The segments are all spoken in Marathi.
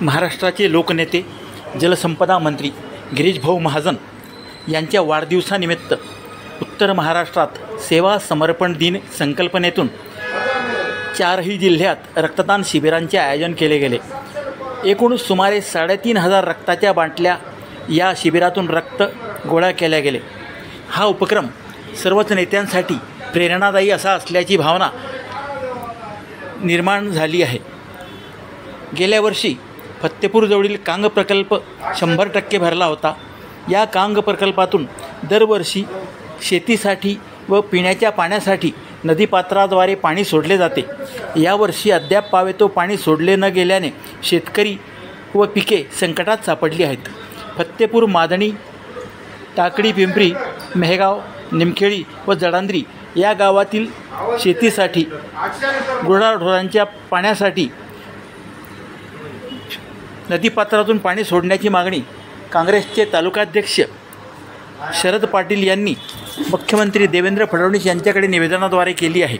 महाराष्ट्राचे लोकनेते जलसंपदा मंत्री गिरीशभाऊ महाजन यांच्या वाढदिवसानिमित्त उत्तर महाराष्ट्रात सेवा समर्पण दिन संकल्पनेतून 4ही जिल्ह्यात रक्तदान शिबिरांचे आयोजन केले गेले। एकूण सुमारे 3,500 रक्ताच्या बाटल्या या शिबिरातून रक्त गोळा केल्या गेले। हा उपक्रम सर्वच नेत्यांसाठी प्रेरणादायी असा असल्याची भावना निर्माण झाली आहे। गेल्या वर्षी फत्तेपूरजवळील कांग प्रकल्प 100% भरला होता। या कांग प्रकल्पातून दरवर्षी शेतीसाठी व पिण्याच्या पाण्यासाठी नदीपात्राद्वारे पाणी सोडले जाते। यावर्षी अद्याप पावेतो पाणी सोडले न गेल्याने शेतकरी व पिके संकटात सापडली आहेत। फत्तेपूर, मादणी, टाकळी, पिंपरी, मेहगाव, निमखेडी व जडांद्री या गावातील शेतीसाठी गुराढोरांच्या पाण्यासाठी नदीपात्रातून पाणी सोडण्याची मागणी काँग्रेसचे तालुकाध्यक्ष शरद पाटील यांनी मुख्यमंत्री देवेंद्र फडणवीस यांच्याकडे निवेदनाद्वारे केली आहे।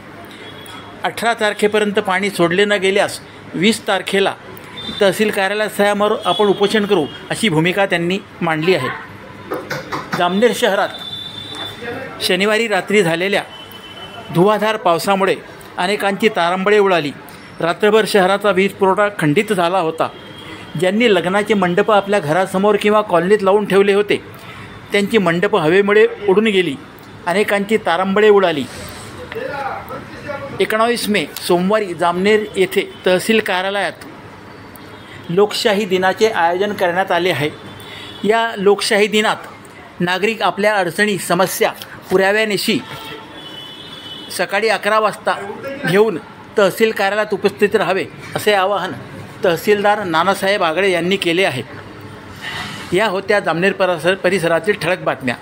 18 तारखेपर्यंत पाणी सोडले न गेल्यास 20 तारखेला तहसील कार्यालयासमोर आपण उपोषण करू अशी भूमिका त्यांनी मांडली आहे। जामनेर शहरात शनिवारी रात्री झालेल्या धुवाधार पावसामुळे अनेकांची तारंबळे उडाली। रात्रभर शहराचा वीज पुरवठा खंडित झाला होता। ज्यांनी लग्नाचे मंडप आपल्या घरासमोर किंवा कॉलनीत लावून ठेवले होते त्यांची मंडप हवेमुळे उडून गेली। अनेकांची तारंबळे उडाली। 19 मे सोमवारी जामनेर येथे तहसील कार्यालयात लोकशाही दिनाचे आयोजन करण्यात आले आहे। या लोकशाही दिनात नागरिक आपल्या अडचणी, समस्या पुराव्यानिशी सकाळी 11 वाजता घेऊन तहसील कार्यालयात उपस्थित राहावे असे आवाहन तहसीलदार नानासाहेब आगळे यांनी केले आहे। या होत्या जामनेर परिसरातील ठळक बातम्या।